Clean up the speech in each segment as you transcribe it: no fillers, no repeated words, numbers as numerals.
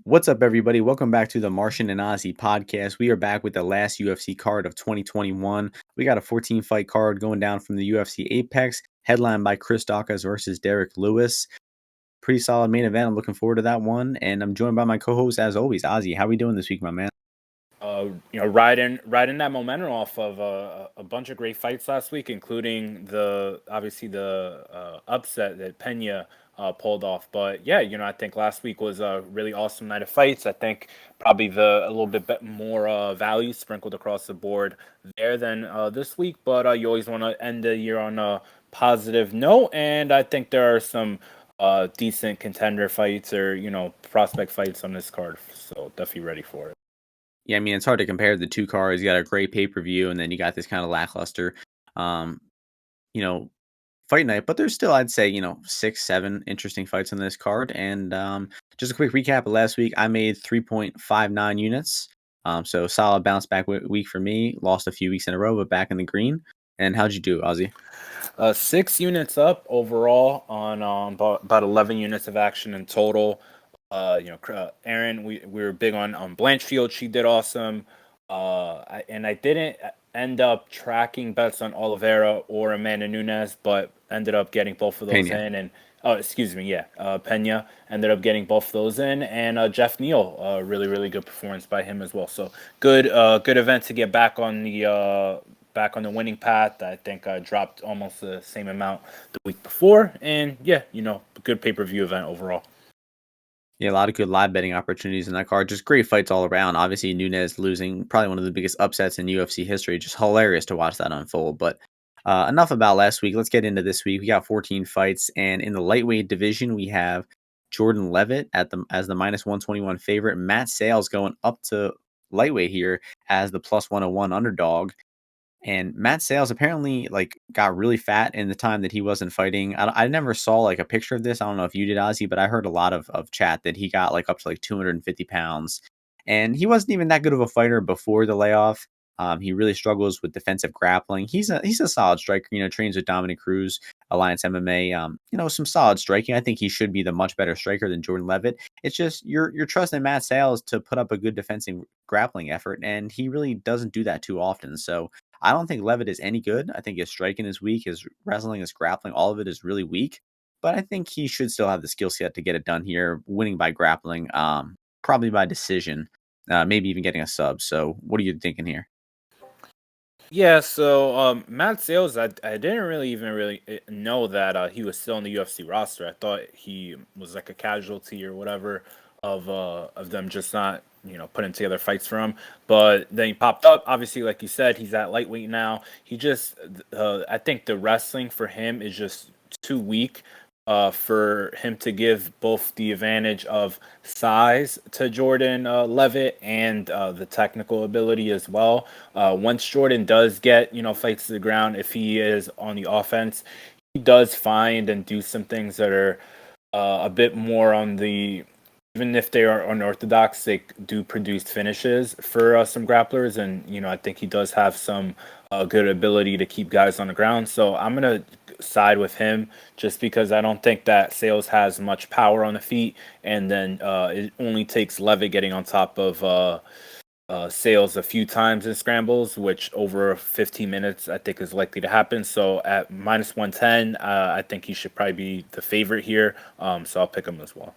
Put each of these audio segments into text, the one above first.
What's up, everybody? Welcome back to the Martian and Ozzy podcast. We are back with the last UFC card of 2021. We got a 14 fight card going down from the UFC Apex, headlined by Chris Daukaus versus Derek Lewis. Pretty solid main event. I'm looking forward to that one. And I'm joined by my co host, as always, Ozzy. How are we doing this week, my man? Riding that momentum off of a bunch of great fights last week, including obviously the upset that Pena pulled off. But yeah, I think last week was a really awesome night of fights. I think probably a little bit more value sprinkled across the board there than this week. But you always want to end the year on a positive note, and I think there are some decent contender fights or prospect fights on this card. So definitely ready for it. Yeah, I mean, it's hard to compare the two cards. You got a great pay per view, and then you got this kind of lackluster, um, you know, fight night. But there's still, I'd say, 6, 7 interesting fights on this card. And just a quick recap of last week, I made 3.59 units. So solid bounce back week for me. Lost a few weeks in a row, but back in the green. And how'd you do, Ozzy? 6 units up overall on about 11 units of action in total. Aaron, we were big on Blanchfield. She did awesome. I didn't end up tracking bets on Oliveira or Amanda Nunes, but ended up getting both of those Pena. in. And excuse me, yeah, Pena ended up getting both of those in, and Jeff Neal, really really good performance by him as well. So good event to get back on the winning path. I think I dropped almost the same amount the week before, and yeah, good pay-per-view event overall. Yeah, a lot of good live betting opportunities in that card. Just great fights all around. Obviously, Nunes losing, probably one of the biggest upsets in UFC history. Just hilarious to watch that unfold. But enough about last week. Let's get into this week. We got 14 fights, and in the lightweight division, we have Jourdain-Leavitt as the minus 121 favorite. Matt Sayles going up to lightweight here as the plus 101 underdog. And Matt Sayles apparently got really fat in the time that he wasn't fighting. I never saw a picture of this. I don't know if you did, Ozzy, but I heard a lot of chat that he got up to 250 pounds, and he wasn't even that good of a fighter before the layoff. He really struggles with defensive grappling. He's a solid striker. Trains with Dominic Cruz, Alliance MMA. Some solid striking. I think he should be the much better striker than Jourdain-Leavitt. It's just you're trusting Matt Sayles to put up a good defensive grappling effort, and he really doesn't do that too often. So I don't think Levitt is any good. I think his striking is weak. His wrestling, his grappling, all of it is really weak. But I think he should still have the skill set to get it done here, winning by grappling, probably by decision, maybe even getting a sub. So what are you thinking here? Yeah, so Matt Sayles, I didn't really know that he was still on the UFC roster. I thought he was like a casualty or whatever of them just not putting together fights for him. But then he popped up. Obviously, like you said, he's at lightweight now. He just I think the wrestling for him is just too weak for him to give both the advantage of size to Jourdain-Leavitt and the technical ability as well. Once Jourdain does get, fights to the ground, if he is on the offense, he does find and do some things that are a bit more on the, even if they are unorthodox, they do produce finishes for some grapplers. And, I think he does have some good ability to keep guys on the ground. So I'm going to side with him just because I don't think that Sayles has much power on the feet. And then it only takes Levitt getting on top of Sayles a few times in scrambles, which over 15 minutes I think is likely to happen. So at minus 110, I think he should probably be the favorite here. So I'll pick him as well.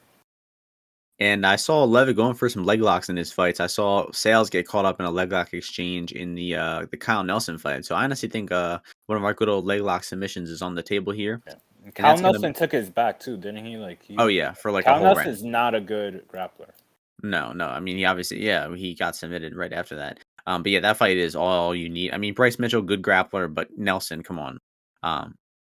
And I saw Levitt going for some leg locks in his fights. I saw Sayles get caught up in a leg lock exchange in the Kyle Nelson fight. So I honestly think one of our good old leg lock submissions is on the table here. Yeah. And And Kyle that's gonna Nelson took his back too, didn't he? Oh yeah, for a Kyle whole Nelson round. is not a good grappler. No. I mean, he obviously, he got submitted right after that. But yeah, that fight is all you need. I mean, Bryce Mitchell, good grappler, but Nelson, come on.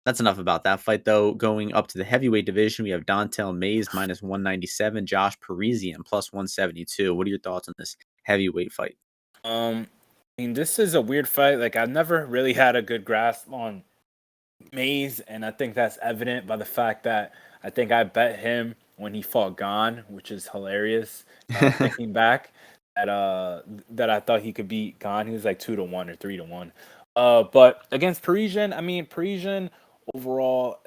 That's enough about that fight, though. Going up to the heavyweight division, we have Dontel Mayes minus 197, Josh Parisian plus 172. What are your thoughts on this heavyweight fight? I mean, this is a weird fight. Like, I've never really had a good grasp on Mayes, and I think that's evident by the fact that I think I bet him when he fought Gane, which is hilarious. Thinking back, that I thought he could beat Gane. He was like 2-1 or 3-1. But against Parisian, I mean, Parisian overall,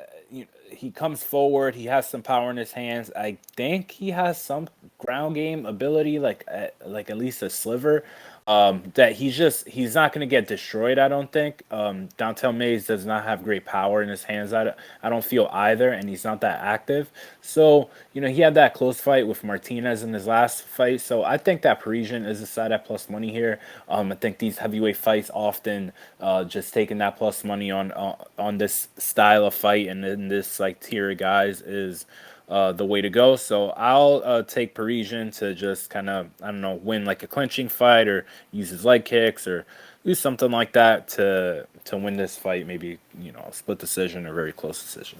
he comes forward. He has some power in his hands. I think he has some ground game ability, like at least a sliver. That he's not going to get destroyed. I don't think. Downtown Mayes does not have great power in his hands. I don't feel either, and he's not that active. So he had that close fight with Martinez in his last fight. So I think that Parisian is a side at plus money here. I think these heavyweight fights often just taking that plus money on this style of fight and in this like tier of guys is the way to go. So I'll take Parisian to just kind of, I don't know, win like a clinching fight or use his leg kicks or do something like that to win this fight. Maybe a split decision or very close decision.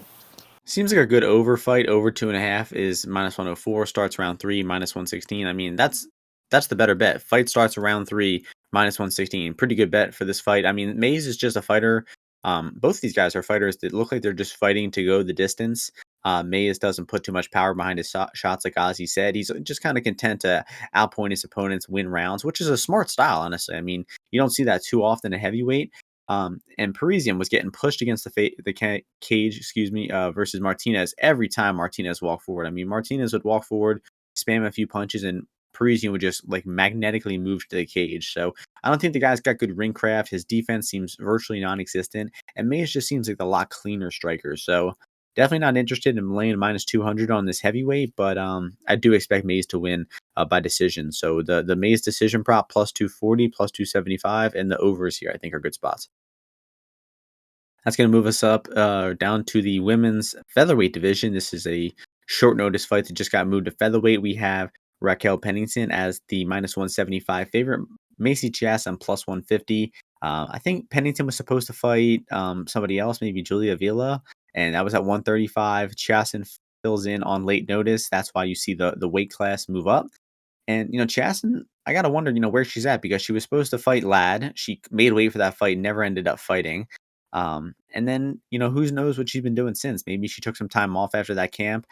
Seems like a good over fight. Over 2.5 is -104. Starts round 3, -116. I mean, that's the better bet. Fight starts around 3, -116. Pretty good bet for this fight. I mean, Mayes is just a fighter. Both these guys are fighters that look like they're just fighting to go the distance. Mayes doesn't put too much power behind his shots, like Ozzy said. He's just kind of content to outpoint his opponents, win rounds, which is a smart style, honestly. I mean, you don't see that too often in heavyweight. And Parisian was getting pushed against the cage, versus Martinez every time Martinez walked forward. I mean, Martinez would walk forward, spam a few punches, and Parisian would just like magnetically move to the cage. So I don't think the guy's got good ring craft. His defense seems virtually non-existent, and Mayes just seems like a lot cleaner striker. So definitely not interested in laying -200 on this heavyweight, but I do expect Mayes to win by decision. So the Mayes decision prop +240, +275, and the overs here I think are good spots. That's going to move us up down to the women's featherweight division. This is a short notice fight that just got moved to featherweight. We have Raquel Pennington as the -175 favorite, Mayes-Chiasson +150. I think Pennington was supposed to fight somebody else, maybe Julia Villa, and that was at 135. Chiasson fills in on late notice. That's why you see the weight class move up. And, Chiasson, I got to wonder, where she's at because she was supposed to fight Ladd. She made weight for that fight, never ended up fighting. And then, who knows what she's been doing since. Maybe she took some time off after that camp.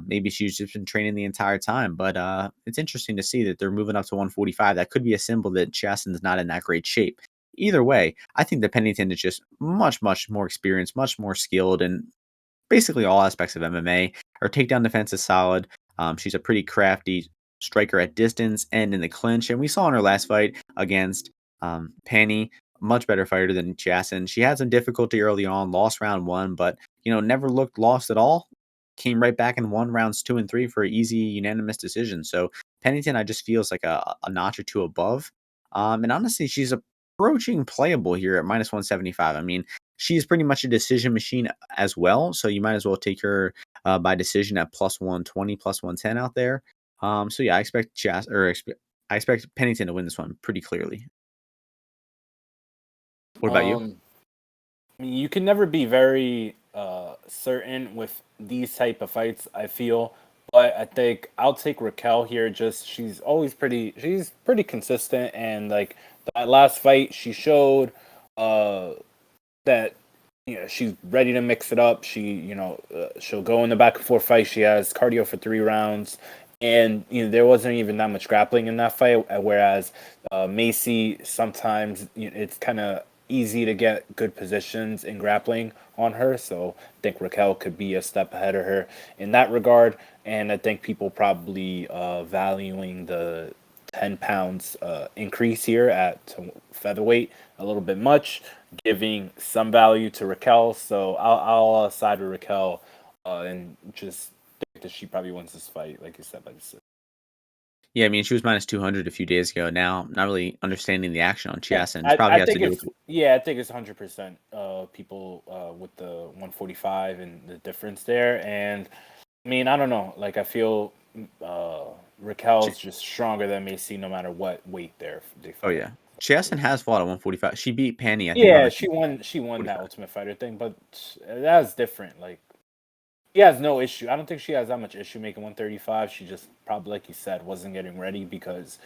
Maybe she's just been training the entire time. But it's interesting to see that they're moving up to 145. That could be a symbol that Chiasson's not in that great shape. Either way, I think that Pennington is just much, much more experienced, much more skilled, and basically all aspects of MMA. Her takedown defense is solid. She's a pretty crafty striker at distance and in the clinch. And we saw in her last fight against Penny, much better fighter than Chiasson. She had some difficulty early on, lost round 1, but never looked lost at all. Came right back and won rounds 2 and 3 for an easy unanimous decision. So Pennington, I just feels like a notch or two above. And honestly, she's approaching playable here at -175. I mean, she's pretty much a decision machine as well. So you might as well take her by decision at +120, +110 out there. So yeah, I expect I expect Pennington to win this one pretty clearly. What about you? I mean, you can never be very certain with these type of fights, I feel. But I think I'll take Raquel here. Just she's pretty consistent, and like that last fight, she showed that she's ready to mix it up. She'll go in the back and forth fight. She has cardio for 3 rounds. And there wasn't even that much grappling in that fight. Whereas Macy, sometimes it's kind of easy to get good positions in grappling on her. So I think Raquel could be a step ahead of her in that regard. And I think people probably valuing the 10 pounds increase here at featherweight a little bit much, giving some value to Raquel. So I'll side with Raquel and just that she probably wins this fight, like you said, by decision. Yeah, I mean, she was -200 a few days ago. Now, not really understanding the action on Yeah, Chiasson. It probably I has to think do it's with yeah, I think it's 100% people with the 145 and the difference there. And I mean, I don't know. Like I feel Raquel's just stronger than Macy no matter what weight they oh, fight. yeah. Chiasson has fought at 145. She beat Penny, I think, on Yeah, the she won that 45. Ultimate Fighter thing, but that's different. Like she has no issue. I don't think she has that much issue making 135. She just probably, like you said, wasn't getting ready because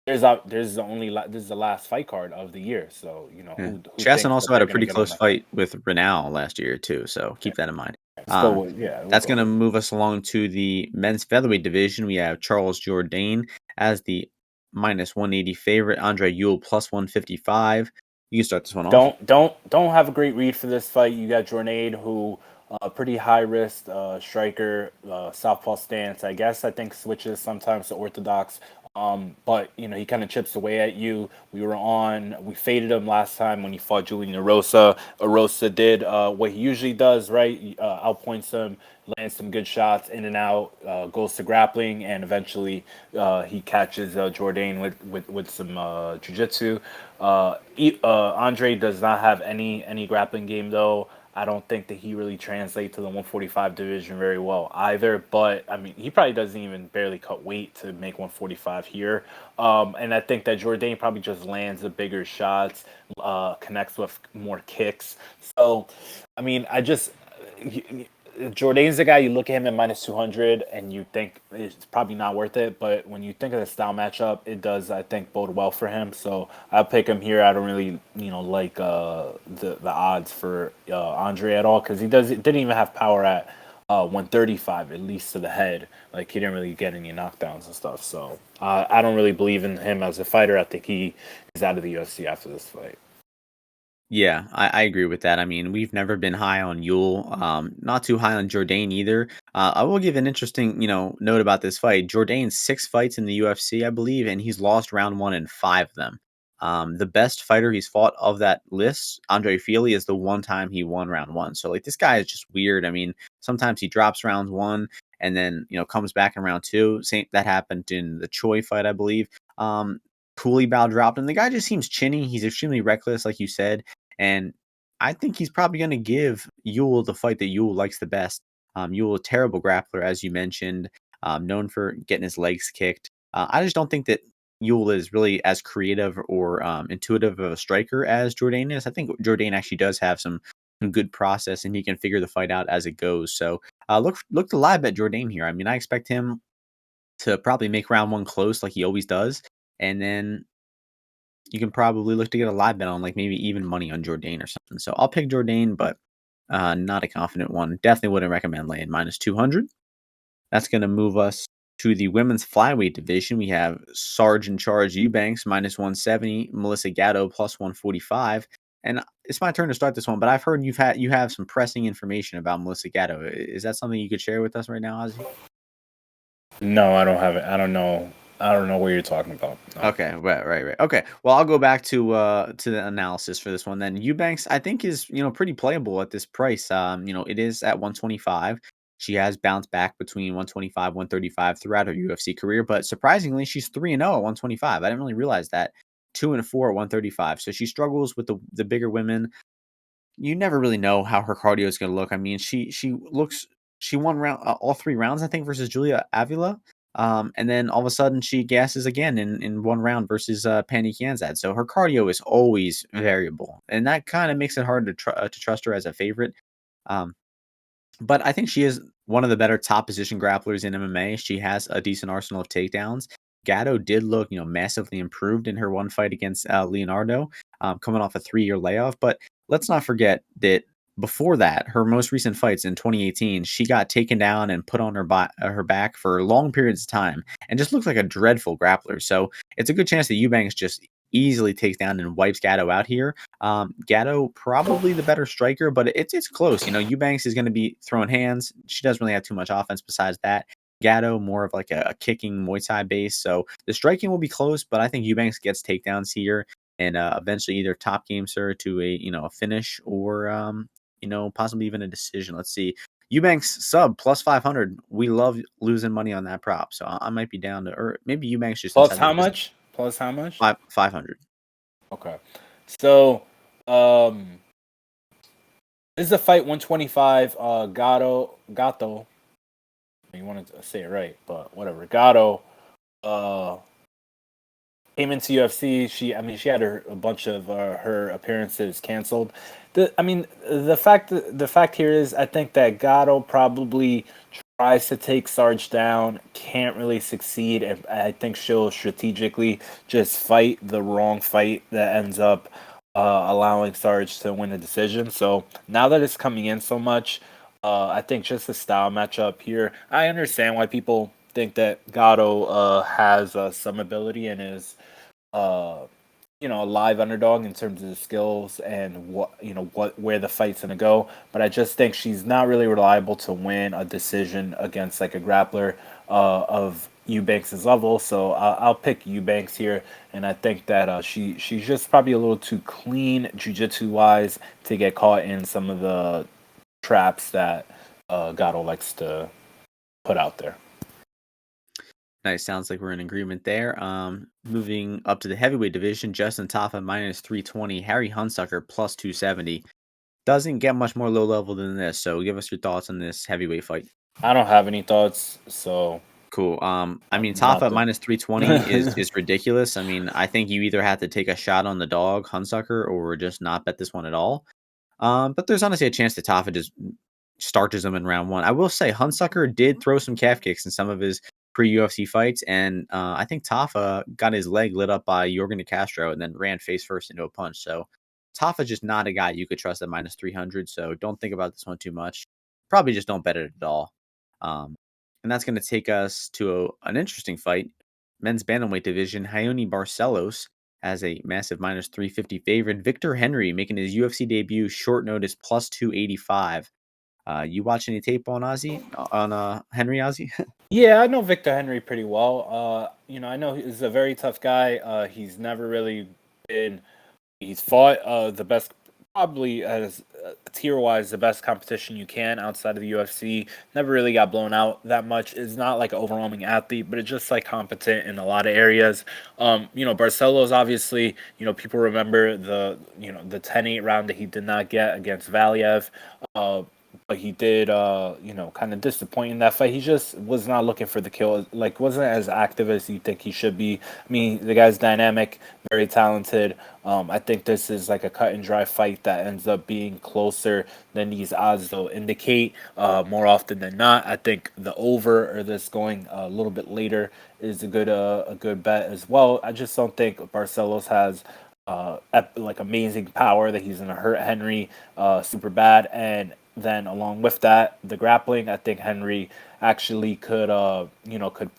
this is the last fight card of the year. So Yeah. who Chiasson thinks that also had they're a gonna pretty get on close that? fight with Renal last year, too, so Yeah. keep that in mind. Let's go Um, with we'll that's go. going to move us along to the men's featherweight division. We have Charles Jourdain as the -180 favorite, Jourdain-Ewell +155. You can start this one off. Don't have a great read for this fight. You got Jourdain who Pretty high risk striker, southpaw stance. I think switches sometimes to orthodox. But he kind of chips away at you. We faded him last time when he fought Julian Erosa. Erosa did what he usually does, right? Outpoints him, lands some good shots in and out, goes to grappling, and eventually he catches Jourdain with some jiu-jitsu. Andre does not have any grappling game though. I don't think that he really translates to the 145 division very well either. But I mean, he probably doesn't even barely cut weight to make 145 here. And I think that Jourdain probably just lands the bigger shots, connects with more kicks. So, I mean, Jourdain's the guy. You look at him at -200, and you think it's probably not worth it. But when you think of the style matchup, it does, I think, bode well for him. So I'll pick him here. I don't really, like the odds for Andre at all because didn't even have power at 135, at least to the head. Like he didn't really get any knockdowns and stuff. So I don't really believe in him as a fighter. I think he is out of the UFC after this fight. Yeah, I agree with that. I mean, we've never been high on Ewell, not too high on Jourdain either. I will give an interesting, note about this fight. Jourdain's 6 fights in the UFC, I believe, and he's lost round one in 5 of them. The best fighter he's fought of that list, Andre Fili, is the one time he won round one. So like this guy is just weird. I mean, sometimes he drops round one and then comes back in round two. Same that happened in the Choi fight, I believe. Bow dropped him. The guy just seems chinny. He's extremely reckless, like you said. And I think he's probably going to give Ewell the fight that Ewell likes the best. Ewell, a terrible grappler, as you mentioned, known for getting his legs kicked. I just don't think that Ewell is really as creative or intuitive of a striker as Jourdain is. I think Jourdain actually does have some good process, and he can figure the fight out as it goes. So look to live bet Jourdain here. I mean, I expect him to probably make round one close like he always does, and then you can probably look to get a live bet on like maybe even money on Jourdain or something. So I'll pick Jourdain, but not a confident one. Definitely wouldn't recommend laying -200. That's going to move us to the women's flyweight division. We have Sergeant Charge Eubanks -170, Melissa Gatto +145. And it's my turn to start this one, but I've heard you have some pressing information about Melissa Gatto. Is that something you could share with us right now, Ozzy? No, I don't have it. I don't know. I don't know what you're talking about. No. Okay, right. Okay, well, I'll go back to the analysis for this one. Then Eubanks, I think, is pretty playable at this price. It is at 125. She has bounced back between 125, 135 throughout her UFC career, but surprisingly, she's 3-0 at 125. I didn't really realize that. 2-4 at 135. So she struggles with the bigger women. You never really know how her cardio is going to look. I mean, she won round all 3 rounds, I think, versus Julia Avila. And then all of a sudden she gasses again in one round versus Pennington-Chiasson. So her cardio is always variable, and that kind of makes it hard to trust her as a favorite. Um, but I think she is one of the better top position grapplers in MMA. She has a decent arsenal of takedowns. Gatto did look, massively improved in her one fight against Leonardo, coming off a 3-year layoff. But let's not forget that before that, her most recent fights in 2018, she got taken down and put on her back for long periods of time, and just looks like a dreadful grappler. So it's a good chance that Eubanks just easily takes down and wipes Gatto out here. Gatto probably the better striker, but it's close. Eubanks is going to be throwing hands. She doesn't really have too much offense besides that. Gatto more of like a kicking Muay Thai base. So the striking will be close, but I think Eubanks gets takedowns here and eventually either top games her to a finish or possibly even a decision. Let's see. Eubanks sub +500. We love losing money on that prop, so I might be down to, or maybe Eubanks just Plus how much? Plus how much? 500. Okay. So, this is a fight 125. Gatto. You wanted to say it right, but whatever. Gatto came into UFC. She had a bunch of her appearances canceled. The fact here is, I think that Gatto probably tries to take Sarge down, can't really succeed, and I think she'll strategically just fight the wrong fight that ends up allowing Sarge to win the decision. So now that it's coming in so much, I think just the style matchup here. I understand why people think that Gatto has some ability and is a live underdog in terms of the skills and where the fight's gonna go. But I just think she's not really reliable to win a decision against like a grappler of Eubanks' level. So I'll pick Eubanks here, and I think that she's just probably a little too clean jiu-jitsu wise to get caught in some of the traps that Gatto likes to put out there. Nice. Sounds like we're in agreement there. Moving up to the heavyweight division, Justin Tafa minus 320, Harry Hunsucker plus 270. Doesn't get much more low level than this. So give us your thoughts on this heavyweight fight. I don't have any thoughts, so Cool. I mean, not Tafa the. minus 320 is ridiculous. I mean, I think you either have to take a shot on the dog, Hunsucker, or just not bet this one at all. But there's honestly a chance that Tafa just starches him in round one. I will say Hunsucker did throw some calf kicks in some of his pre-UFC fights, and I think Tafa got his leg lit up by Yorgan de Castro and then ran face first into a punch. So Tafa's just not a guy you could trust at minus 300. So don't think about this one too much. Probably just don't bet it at all. And that's going to take us to an interesting fight. Men's bantamweight division, Raoni Barcelos as a massive minus 350 favorite. Victor Henry making his UFC debut, short notice, plus 285. You watch any tape on Ozzy, on Henry Ozzy? Yeah, I know Victor Henry pretty well. I know he's a very tough guy. He's never really been. He's fought the best, probably as tier-wise, the best competition you can outside of the UFC. Never really got blown out that much. Is not like an overwhelming athlete, but it's just like competent in a lot of areas. Barcelos obviously, people remember the 10-8 round that he did not get against Valiev. But he did, kind of disappoint in that fight. He just was not looking for the kill. Like, wasn't as active as you think he should be. I mean, the guy's dynamic, very talented. I think this is like a cut and dry fight that ends up being closer than these odds will indicate. More often than not, I think the over or this going a little bit later is a good bet as well. I just don't think Barcelos has like amazing power that he's gonna hurt Henry super bad. And then along with that, the grappling, I think Henry actually could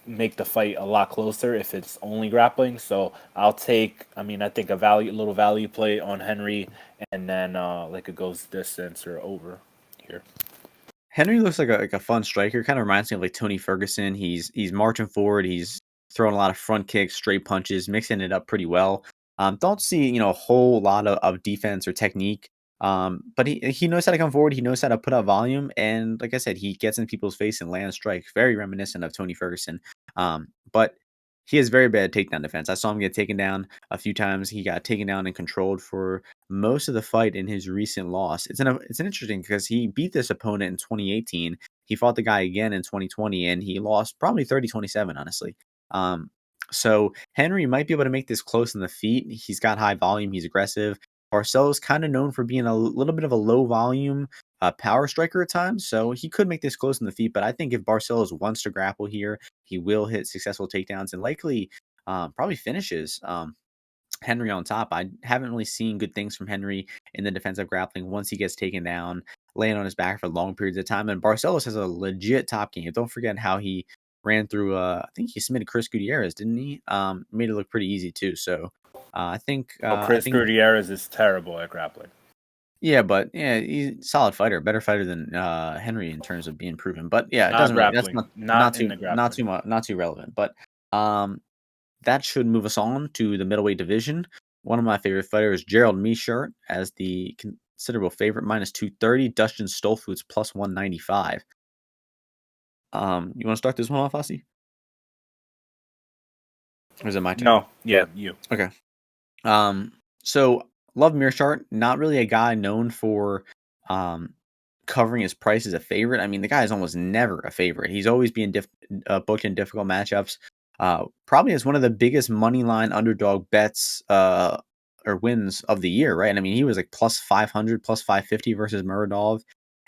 make the fight a lot closer if it's only grappling. So I'll take, I think a little value play on Henry, and then like a goes distance or over here. Henry looks like a fun striker. Kind of reminds me of like Tony Ferguson. He's marching forward. He's throwing a lot of front kicks, straight punches, mixing it up pretty well. Don't see a whole lot of defense or technique. But he knows how to come forward. He knows how to put out volume, and like I said, he gets in people's face and lands strikes. Very reminiscent of Tony Ferguson. But he has very bad takedown defense. I saw him get taken down a few times. He got taken down and controlled for most of the fight in his recent loss. It's an interesting because he beat this opponent in 2018. He fought the guy again in 2020, and he lost probably 30-27, honestly. So Henry might be able to make this close in the feet. He's got high volume. He's aggressive. Barcelos kind of known for being a little bit of a low volume power striker at times, so he could make this close in the feet. But I think if Barcelos wants to grapple here, he will hit successful takedowns and likely probably finishes Henry on top. I haven't really seen good things from Henry in the defensive grappling once he gets taken down, laying on his back for long periods of time. And Barcelos has a legit top game. Don't forget how he ran through, I think he submitted Chris Gutierrez, didn't he? Made it look pretty easy too. So I think Chris Gutierrez is terrible at grappling. yeah, but yeah, he's a solid fighter, better fighter than Henry in terms of being proven. But yeah, it Not doesn't really. That's grappling, not in the not grappling. too much, not too relevant. But that should move us on to the middleweight division. One of my favorite fighters, Gerald Meerschaert, as the considerable favorite, minus 230. Dustin Stoltzfus plus 195. You want to start this one off, Ossie? Or is it my turn? No, yeah, you. Okay. So love Meerschaert, not really a guy known for covering his price as a favorite. I mean, the guy is almost never a favorite. He's always being booked in difficult matchups. Probably is one of the biggest money line underdog bets or wins of the year, right? And I mean, he was like plus 500, plus 550 versus Muradov.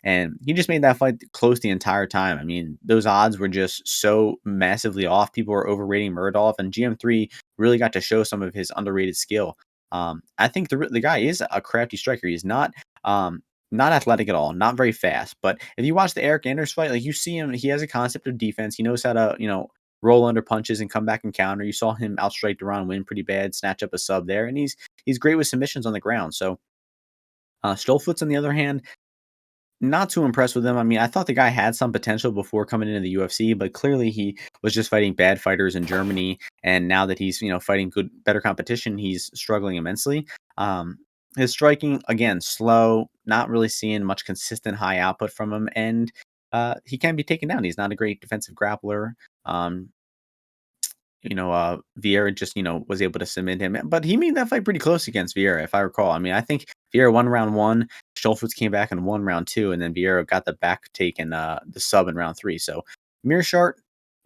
And he just made that fight close the entire time. I mean, those odds were just so massively off. People were overrating Muradov, and GM3 really got to show some of his underrated skill. I think the guy is a crafty striker. He's not athletic at all, not very fast. But if you watch the Eric Anders fight, like you see him, he has a concept of defense. He knows how to roll under punches and come back and counter. You saw him outstrike Duran, win pretty bad, snatch up a sub there, and he's great with submissions on the ground. So Stolfutz, on the other hand, not too impressed with him. I mean, I thought the guy had some potential before coming into the UFC, but clearly he was just fighting bad fighters in Germany. And now that he's, fighting better competition, he's struggling immensely. His striking, again, slow, not really seeing much consistent high output from him. And he can be taken down. He's not a great defensive grappler. Um, Vieira just, was able to submit him. But he made that fight pretty close against Vieira, if I recall. I mean, I think Vieira won round one, Stolfutz came back and won round two, and then Vieira got the back take and the sub in round three. So Mearshart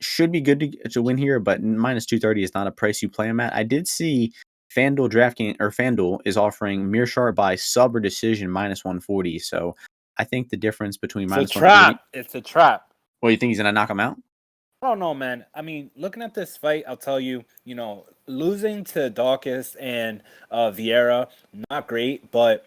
should be good to win here, but minus 230 is not a price you play him at. I did see FanDuel is offering Mearshart by sub or decision minus 140. So I think the difference between It's minus a 140. trap. It's a trap. Well, you think he's going to knock him out? I don't know, man. I mean, looking at this fight, I'll tell you, losing to Daukaus and Vieira, not great, but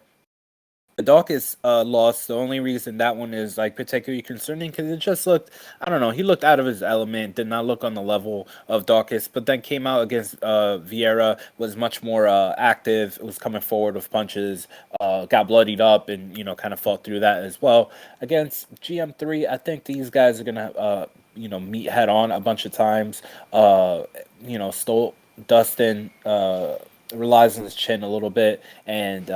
the Daukaus loss, the only reason that one is like particularly concerning because it just looked, I don't know, he looked out of his element, did not look on the level of Daukaus, but then came out against Vieira, was much more active, was coming forward with punches, got bloodied up, and kind of fought through that as well. Against GM3, I think these guys are gonna meet head on a bunch of times. Dustin relies on his chin a little bit, and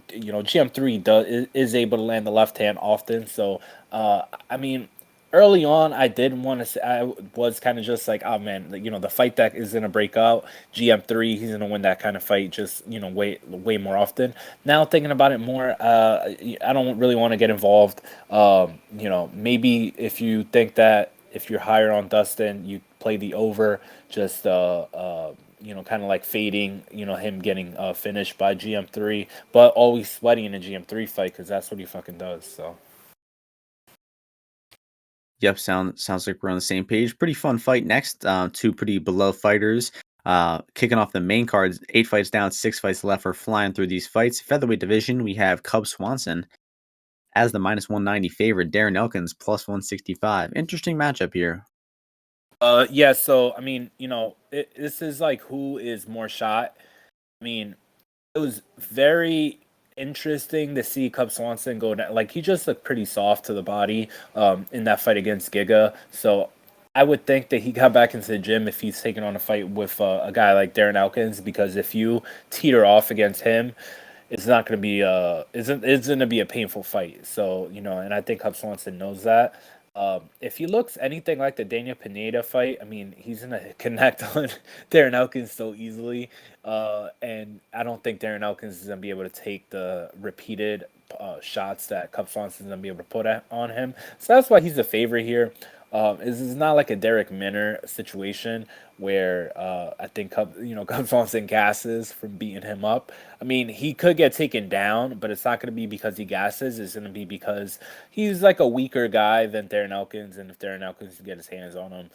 GM3 is able to land the left hand often. So I mean, early on, I did want to say I was kind of just like, oh man, the fight that is gonna break out. GM3, he's gonna win that kind of fight, just way more often. Now thinking about it more, I don't really want to get involved. Maybe if you think that if you're higher on Dustin, you play the over, just kind of like fading, him getting finished by GM3, but always sweating in a GM3 fight because that's what he fucking does. So. Yep, sounds like we're on the same page. Pretty fun fight next. Two pretty beloved fighters. Kicking off the main cards, 8 fights down, 6 fights left. We're flying through these fights. Featherweight division, we have Cub-Swanson as the minus 190 favorite. Darren Elkins plus 165. Interesting matchup here. Yeah. So I mean, this is like who is more shot. I mean, it was very interesting to see Cub-Swanson go down. Like he just looked pretty soft to the body in that fight against Giga. So I would think that he got back into the gym if he's taking on a fight with a guy like Darren Elkins, because if you teeter off against him, it's not going to be it's going to be a painful fight. So and I think Cub-Swanson knows that. If he looks anything like the Daniel Pineda fight, I mean, he's going to connect on Darren Elkins so easily. And I don't think Darren Elkins is going to be able to take the repeated shots that Cub-Swanson is going to be able to put on him. So that's why he's a favorite here. This is not like a Derek Minner situation where I think Cub-Swanson gasses from beating him up. I mean, he could get taken down, but it's not going to be because he gasses. It's going to be because he's like a weaker guy than Darren Elkins, and if Darren Elkins can get his hands on him,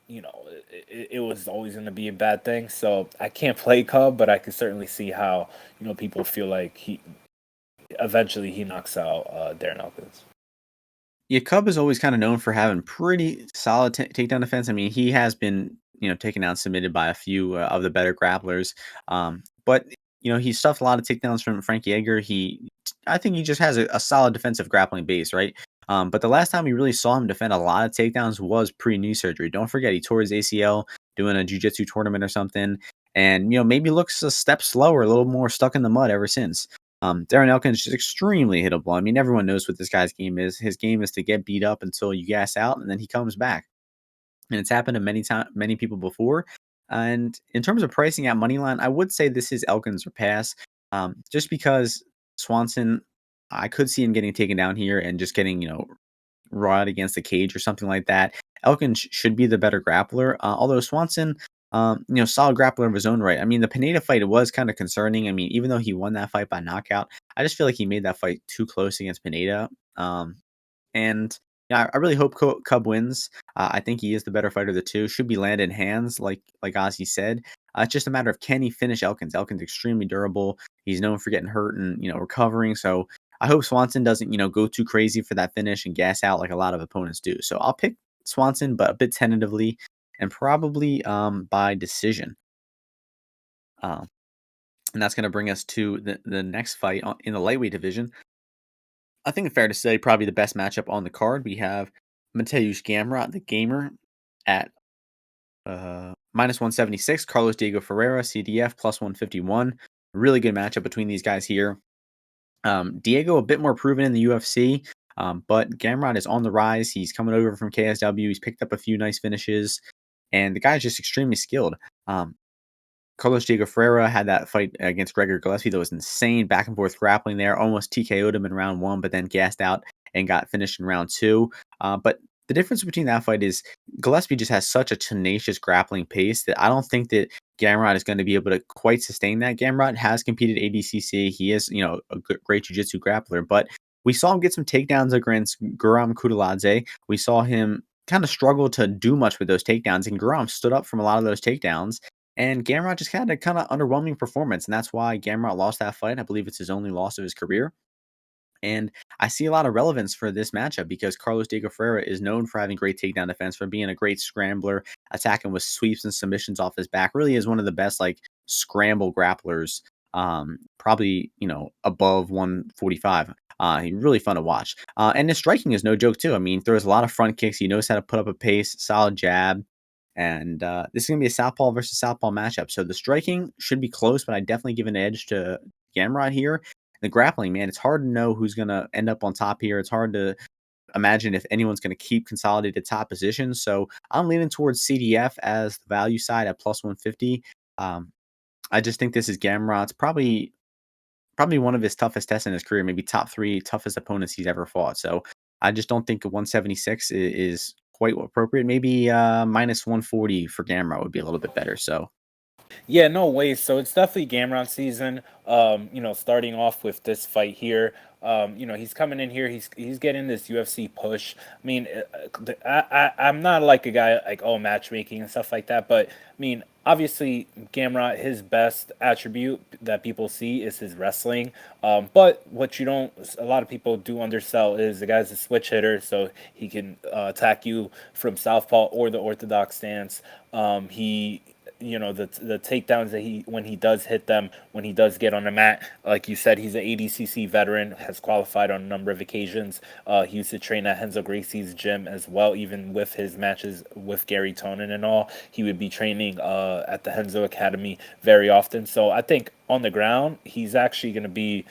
it was always going to be a bad thing. So I can't play Cub, but I can certainly see how people feel like he eventually knocks out Darren Elkins. Yeah, Cub is always kind of known for having pretty solid takedown defense. I mean, he has been, taken down, submitted by a few of the better grapplers. But he stuffed a lot of takedowns from Frankie Edgar. I think he just has a solid defensive grappling base, right? But the last time we really saw him defend a lot of takedowns was pre-knee surgery. Don't forget, he tore his ACL doing a jiu-jitsu tournament or something. And, maybe looks a step slower, a little more stuck in the mud ever since. Darren Elkins is just extremely hittable. I mean, everyone knows what this guy's game is. His game is to get beat up until you gas out, and then he comes back. And it's happened to many people before. And in terms of pricing at Moneyline, I would say this is Elkins or pass. Just because Swanson, I could see him getting taken down here and just getting, raw against the cage or something like that. Elkins should be the better grappler. Although Swanson, solid grappler of his own right. I mean, the Pineda fight, it was kind of concerning. I mean, even though he won that fight by knockout, I just feel like he made that fight too close against Pineda. And yeah, I really hope Cub wins. I think he is the better fighter of the two. Should be land in hands, like Ozzy said. It's just a matter of, can he finish Elkins? Elkins extremely durable. He's known for getting hurt and recovering. So I hope Swanson doesn't go too crazy for that finish and gas out like a lot of opponents do. So I'll pick Swanson, but a bit tentatively and probably by decision. Um, and that's going to bring us to the next fight in the lightweight division. I think it's fair to say probably the best matchup on the card. We have Mayes-Gamrot, the gamer, at minus 176. Carlos Diego Ferreira, CDF, plus 151. Really good matchup between these guys here. Diego a bit more proven in the UFC, but Gamrot is on the rise. He's coming over from KSW. He's picked up a few nice finishes, and the guy's just extremely skilled. Carlos Diego Ferreira had that fight against Gregor Gillespie that was insane, back and forth grappling there. Almost TKO'd him in round 1, but then gassed out and got finished in round 2. But the difference between that fight is Gillespie just has such a tenacious grappling pace that I don't think that Gamrot is going to be able to quite sustain that. Gamrot has competed ADCC. He is, a great jiu-jitsu grappler, but we saw him get some takedowns against Guram Kudaladze. We saw him kind of struggle to do much with those takedowns, and Guram stood up from a lot of those takedowns. And Gamrot just had a kind of underwhelming performance, and that's why Gamrot lost that fight. I believe it's his only loss of his career. And I see a lot of relevance for this matchup because Carlos Diego Ferreira is known for having great takedown defense, for being a great scrambler, attacking with sweeps and submissions off his back. Really is one of the best scramble grapplers, probably above 145. He's really fun to watch. And his striking is no joke too. I mean, throws a lot of front kicks. He knows how to put up a pace, solid jab. And this is going to be a southpaw versus southpaw matchup. So the striking should be close, but I definitely give an edge to Gamrot here. The grappling, man, it's hard to know who's going to end up on top here. It's hard to imagine if anyone's going to keep consolidated top positions. So I'm leaning towards CDF as the value side at plus 150. I just think this is Gamrot's probably one of his toughest tests in his career, maybe top 3 toughest opponents he's ever fought. So I just don't think a 176 is quite appropriate. Maybe minus 140 for Gamrot would be a little bit better. So Yeah, no way. So it's definitely Gamrot season. Starting off with this fight here. He's coming in here. He's getting this UFC push. I mean, I'm not like a guy like matchmaking and stuff like that, but I mean, obviously Gamrot, his best attribute that people see is his wrestling. But what a lot of people do undersell is the guy's a switch hitter, so he can attack you from southpaw or the orthodox stance. The takedowns that when he does hit them, when he does get on the mat, like you said, he's an ADCC veteran, has qualified on a number of occasions. He used to train at Renzo Gracie's gym as well, even with his matches with Gary Tonin and all. He would be training at the Renzo Academy very often. So I think on the ground, he's actually going to be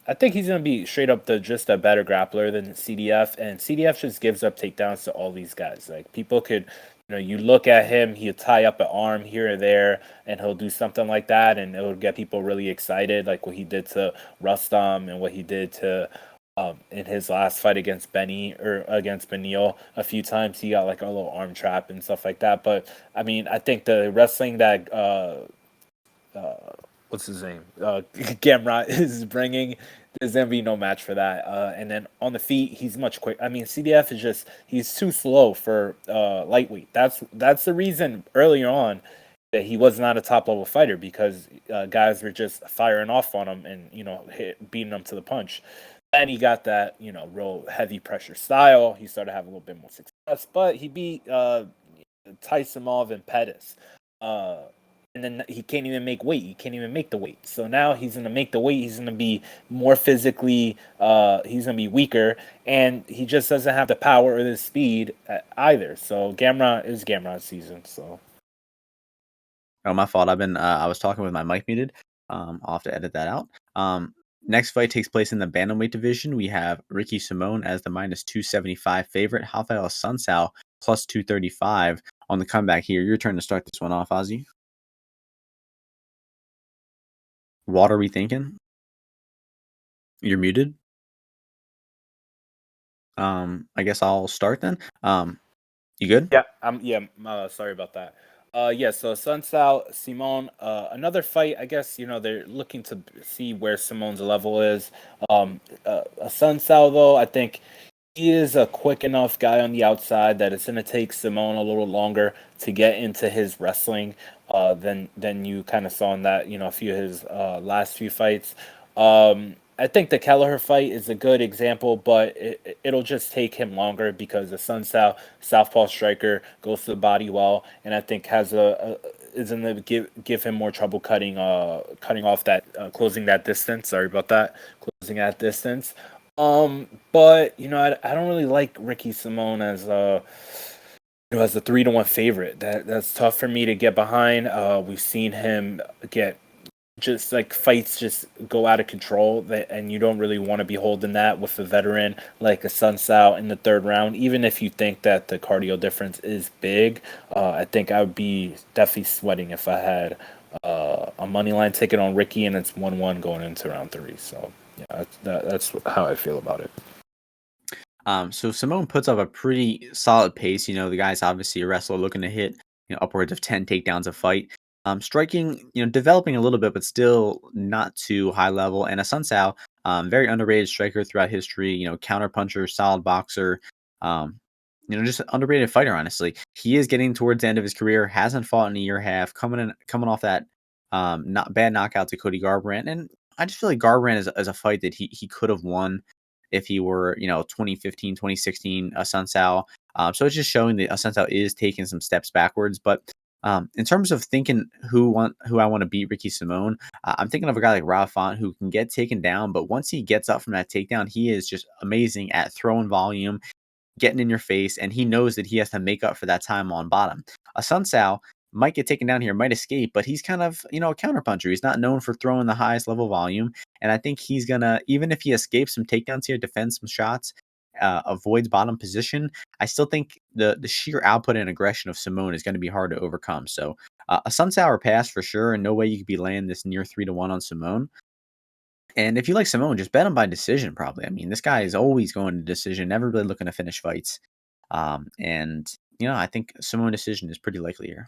I think he's going to be straight up just a better grappler than CDF, and CDF just gives up takedowns to all these guys. Like, people could, you look at him, he'll tie up an arm here or there, and he'll do something like that, and it would get people really excited, like what he did to Rustam and what he did to in his last fight against against Benil a few times. He got like a little arm trap and stuff like that. But I mean, I think the wrestling that what's his name? Gamrot is bringing. There's gonna be no match for that. And then on the feet, he's much quick. I mean, CDF is he's too slow for lightweight. That's the reason earlier on that he was not a top level fighter, because guys were just firing off on him and beating him to the punch. And he got that real heavy pressure style. He started having a little bit more success, but he beat Tysonov and Pettis. And then he can't even make weight. He can't even make the weight. So now he's going to make the weight. He's going to be more physically, he's going to be weaker. And he just doesn't have the power or the speed either. So Gamrot is Gamrot season. So. Oh, my fault. I was talking with my mic muted. I'll have to edit that out. Next fight takes place in the bantamweight division. We have Ricky Simón as the minus 275 favorite. Rafael Assuncao plus 235 on the comeback here. Your turn to start this one off, Ozzy. What are we thinking? You're muted. I guess I'll start then. You good? Yeah. Sorry about that. So Assuncao-Simon, another fight. I guess they're looking to see where Simon's level is. Assuncao, though, I think he is a quick enough guy on the outside that it's going to take Simon a little longer to get into his wrestling than you kind of saw in that a few of his last few fights. I think the Kelleher fight is a good example, but it'll just take him longer because the Southpaw striker goes to the body well, and I think has is in the give him more trouble cutting off that closing that distance. Sorry about that, closing that distance. But I don't really like Ricky Simone as as a 3-1 favorite. That's tough for me to get behind. We've seen him get just like fights just go out of control and you don't really want to be holding that with a veteran like a Assuncao in the third round, even if you think that the cardio difference is big. I think I would be definitely sweating if I had a money line ticket on Ricky and it's 1-1 going into round 3. So yeah, that's how I feel about it. So Simone puts up a pretty solid pace. The guy's obviously a wrestler looking to hit upwards of 10 takedowns a fight. Striking, developing a little bit, but still not too high level. And Assuncao, very underrated striker throughout history. Counter puncher, solid boxer. Just an underrated fighter. Honestly, he is getting towards the end of his career. Hasn't fought in a year and a half. Coming off that not bad knockout to Cody Garbrandt, and I just feel like Garbrandt is a fight that he could have won if he were 2015, 2016 Assuncao. So it's just showing that Assuncao is taking some steps backwards. But in terms of thinking who I want to beat Ricky Simone, I'm thinking of a guy like Rob Font who can get taken down, but once he gets up from that takedown, he is just amazing at throwing volume, getting in your face, and he knows that he has to make up for that time on bottom. Assuncao might get taken down here, might escape, but he's kind of, a counterpuncher. He's not known for throwing the highest level volume. And I think he's going to, even if he escapes some takedowns here, defends some shots, avoids bottom position, I still think the sheer output and aggression of Simone is going to be hard to overcome. So a Sunsour pass for sure, and no way you could be laying this near 3-1 on Simone. And if you like Simone, just bet him by decision, probably. I mean, this guy is always going to decision, never really looking to finish fights. And, I think Simone decision is pretty likely here.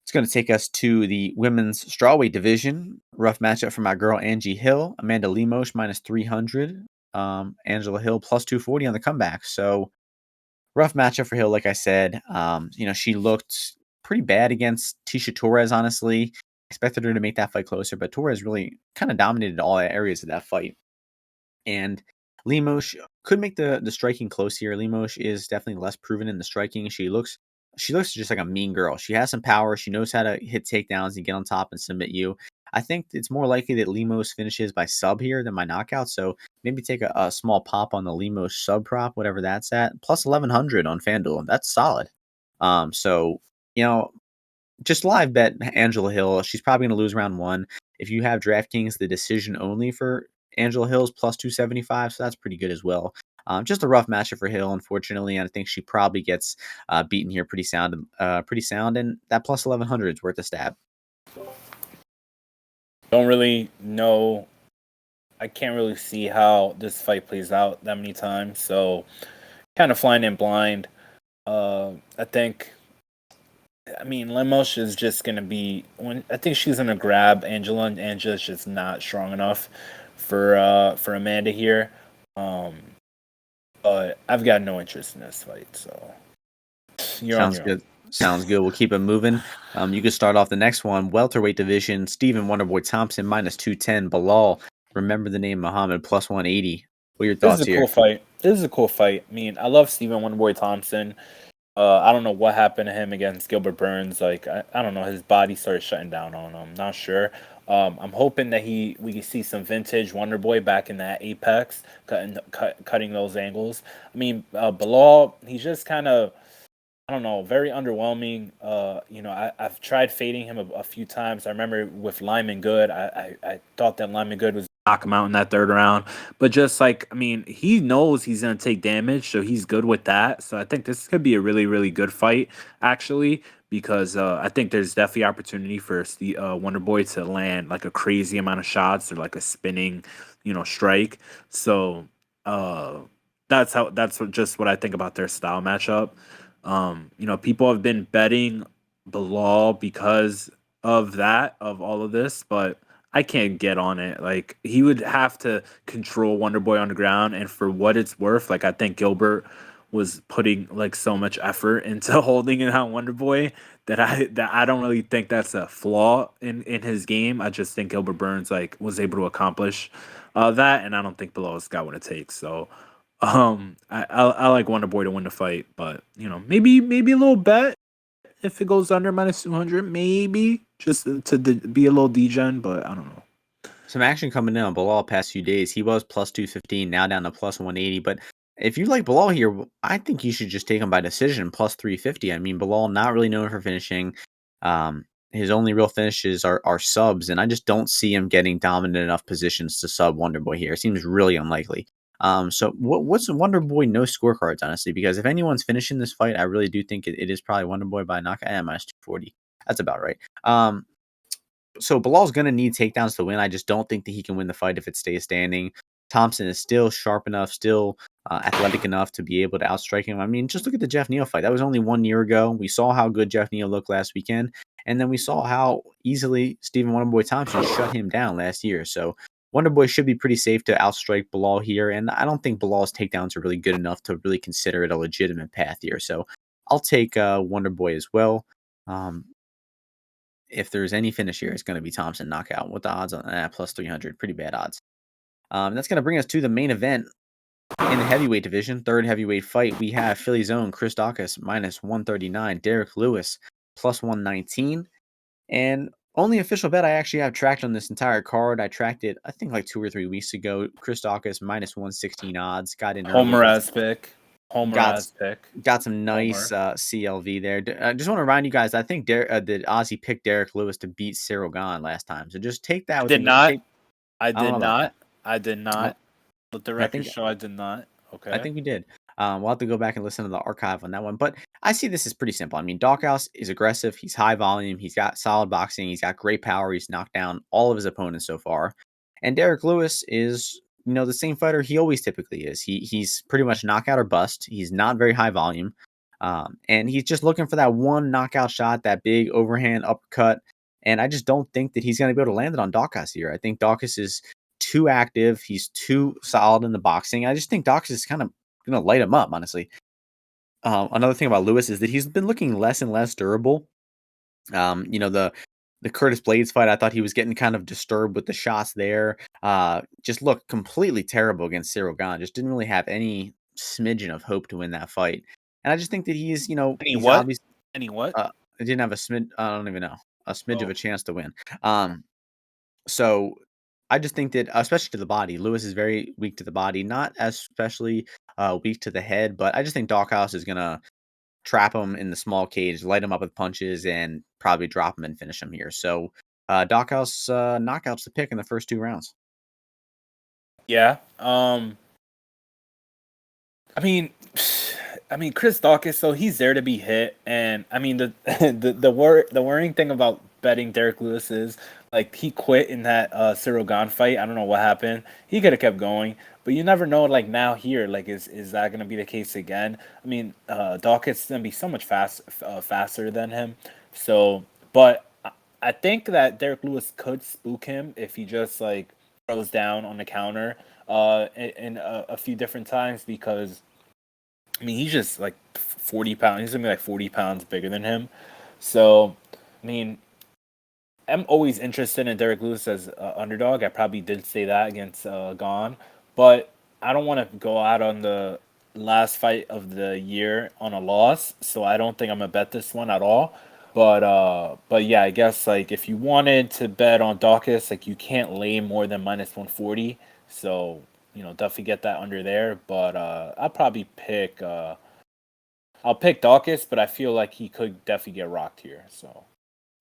It's going to take us to the women's strawweight division. Rough matchup for my girl, Angie Hill. Amanda Lemos, minus 300. Angela Hill, plus 240 on the comeback. So, rough matchup for Hill, like I said. She looked pretty bad against Tisha Torres, honestly. Expected her to make that fight closer, but Torres really kind of dominated all areas of that fight. And Lemos could make the striking close here. Lemos is definitely less proven in the striking. She looks just like a mean girl. She has some power. She knows how to hit takedowns and get on top and submit you. I think it's more likely that Lemos finishes by sub here than by knockout. So maybe take a small pop on the Lemos sub prop, whatever that's at. Plus 1100 on FanDuel. That's solid. So, just live bet Angela Hill. She's probably going to lose round 1. If you have DraftKings, the decision only for Angela Hill's plus 275, so that's pretty good as well. Just a rough matchup for Hill, unfortunately, and I think she probably gets beaten here pretty sound, and that plus 1100 is worth a stab. Don't really know. I can't really see how this fight plays out that many times, so kind of flying in blind. I mean, Lemos is just going to be I think she's going to grab Angela, and Angela's just not strong enough for Amanda here. But I've got no interest in this fight, so Sounds good. Sounds good. We'll keep it moving. You can start off the next one. Welterweight division. Stephen Wonderboy Thompson minus 210. Belal. Remember the name Muhammad plus 180. What are your thoughts here? This is a cool fight. I mean, I love Stephen Wonderboy Thompson. I don't know what happened to him against Gilbert Burns. Like I don't know, his body started shutting down on him. Not sure. I'm hoping that we can see some vintage Wonderboy back in that apex, cutting those angles. I mean, Belal, he's just kind of, I don't know, very underwhelming. I've tried fading him a few times. I remember with Lyman Good, I thought that Lyman Good was knock him out in that third round. But just like, I mean, he knows he's going to take damage, so he's good with that. So I think this could be a really, really good fight, actually, because I think there's definitely opportunity for Wonder Boy to land like a crazy amount of shots or like a spinning, strike. So that's just what I think about their style matchup. People have been betting Belal because of all of this, but I can't get on it. Like, he would have to control Wonderboy on the ground, and for what it's worth, like, I think Gilbert was putting like so much effort into holding it on Wonder Boy that I don't really think that's a flaw in his game. I just think Gilbert Burns like was able to accomplish that, and I don't think Belal's got what it takes. So I like Wonder Boy to win the fight, but maybe a little bet if it goes under -200, maybe just to be a little degen, but I don't know. Some action coming in on Belal past few days. He was plus 215, now down to plus 180. But if you like Belal here, I think you should just take him by decision, plus 350. I mean, Belal not really known for finishing. His only real finishes are subs, and I just don't see him getting dominant enough positions to sub Wonder Boy here. It seems really unlikely. So what's Wonder Boy no scorecards, honestly? Because if anyone's finishing this fight, I really do think it is probably Wonder Boy by knockout at minus 240. That's about right. So Bilal's going to need takedowns to win. I just don't think that he can win the fight if it stays standing. Thompson is still sharp enough, still athletic enough to be able to outstrike him. I mean, just look at the Jeff Neal fight. That was only 1 year ago. We saw how good Jeff Neal looked last weekend, and then we saw how easily Stephen Wonderboy Thompson shut him down last year. So Wonderboy should be pretty safe to outstrike Belal here, and I don't think Bilal's takedowns are really good enough to really consider it a legitimate path here. So I'll take Wonderboy as well. If there's any finish here, it's going to be Thompson knockout. What the odds on that? Plus 300. Pretty bad odds. That's going to bring us to the main event in the heavyweight division. Third heavyweight fight. We have Philly's own Chris Daukaus minus 139. Derek Lewis plus 119. And only official bet I actually have tracked on this entire card. I tracked it, I think, like 2 or 3 weeks ago. Chris Daukaus minus 116 odds. Got in early. Homer ass pick. Got some nice CLV there. I just want to remind you guys, I think that Ozzy picked Derek Lewis to beat Cyril Gane last time. So just take that. I did not. Let the record show I did not. Okay. I think we did. We'll have to go back and listen to the archive on that one. But I see this as pretty simple. I mean, Daukaus is aggressive. He's high volume. He's got solid boxing. He's got great power. He's knocked down all of his opponents so far. And Derek Lewis is the same fighter he always typically is. He's pretty much knockout or bust. He's not very high volume. And he's just looking for that one knockout shot, that big overhand uppercut. And I just don't think that he's going to be able to land it on Daukaus here. I think Daukaus is too active. He's too solid in the boxing. I just think Daukaus is kind of going to light him up, honestly. Another thing about Lewis is that he's been looking less and less durable. The Curtis Blades fight, I thought he was getting kind of disturbed with the shots there. Just looked completely terrible against Cyril Gane. Just didn't really have any smidgen of hope to win that fight. And I just think that he's, Any what? I didn't have a smidge. I don't even know. A smidge of a chance to win. So I just think that, especially to the body, Lewis is very weak to the body. Not as especially weak to the head, but I just think Daukaus is going to trap him in the small cage, light him up with punches, and probably drop him and finish him here. So Daukaus knockouts the pick in the first 2 rounds. Yeah. I mean, Chris Daukaus, so he's there to be hit, and I mean the worrying thing about betting Derek Lewis is like he quit in that Cyril Gane fight. I don't know what happened. He could have kept going, but you never know. Like now here, like is that gonna be the case again? I mean, Daukaus is gonna be so much faster than him. So, but I think that Derek Lewis could spook him if he just like throws down on the counter in a few different times, because I mean he's just like 40 pounds. He's gonna be like 40 pounds bigger than him. So I mean, I'm always interested in Derek Lewis as an underdog. I probably did say that against Gane, but I don't want to go out on the last fight of the year on a loss, so I don't think I'm gonna bet this one at all. But yeah, I guess like if you wanted to bet on Daukaus, like you can't lay more than -140. So definitely get that under there. But I'll probably pick I'll pick Daukaus, but I feel like he could definitely get rocked here. So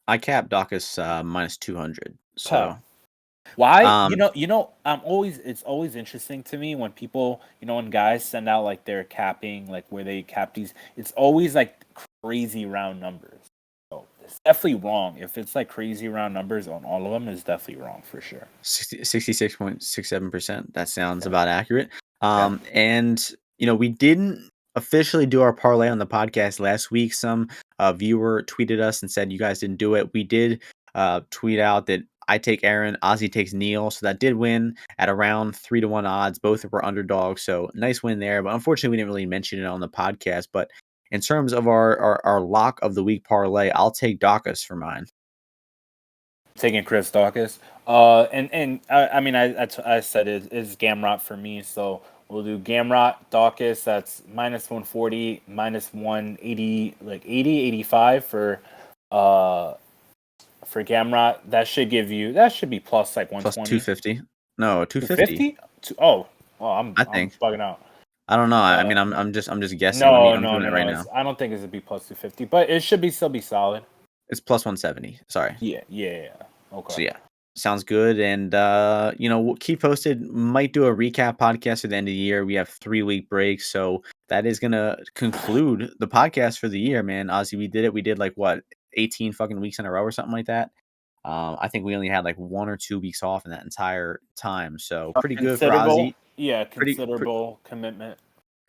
I capped Daukaus minus 200. So why? It's always interesting to me when people, when guys send out like their capping, like where they cap these, it's always like crazy round numbers. So it's definitely wrong. If it's like crazy round numbers on all of them, it's definitely wrong for sure. 66.67%. That sounds about accurate. And we didn't officially do our parlay on the podcast last week. Some viewer tweeted us and said you guys didn't do it. We did tweet out that I take Aaron, Ozzy takes Neil. So that did win at around 3-1 odds. Both were underdogs. So nice win there. But unfortunately, we didn't really mention it on the podcast. But in terms of our lock of the week parlay, I'll take Daukaus for mine. Taking Chris Daukaus. I mean, I said it is Gamrot for me. So we'll do Gamrot, Daukaus. That's minus 140, minus 180, like 80, 85 for Gamrot. That should be plus like 120. Plus 250. No, 250. Oh, I'm think. bugging out. I don't know. I mean, I'm just guessing. No, I'm doing it right now. I don't think it's a B plus 250, but it should still be solid. It's plus 170. Sorry. Yeah. Okay. So yeah, sounds good. And we'll keep posted. Might do a recap podcast at the end of the year. We have 3-week breaks, so that is gonna conclude the podcast for the year, man. Ozzy, we did it. We did like what 18 fucking weeks in a row or something like that. I think we only had like 1 or 2 weeks off in that entire time. So pretty good for Ozzy. Yeah, considerable commitment.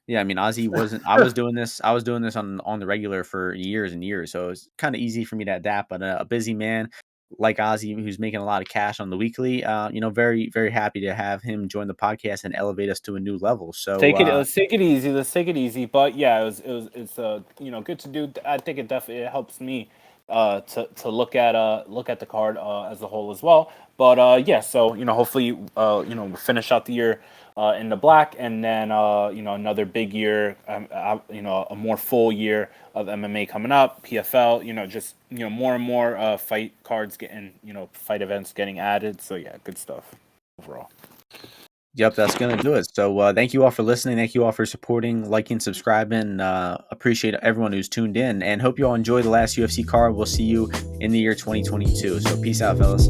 Yeah, I mean, Ozzy wasn't. I was doing this on the regular for years and years, so it's kind of easy for me to adapt. But a busy man like Ozzy, who's making a lot of cash on the weekly, very very happy to have him join the podcast and elevate us to a new level. So let's take it easy. Let's take it easy. But yeah, it's good to do. I think it definitely helps me to look at the card as a whole as well. But yeah, so hopefully we finish out the year in the black, and then another big year, a more full year of MMA coming up, PFL, just more and more fight cards getting, fight events getting added. So yeah, good stuff overall. Yep, that's going to do it. So thank you all for listening. Thank you all for supporting, liking, subscribing. Appreciate everyone who's tuned in, and hope you all enjoy the last UFC card. We'll see you in the year 2022. So peace out, fellas.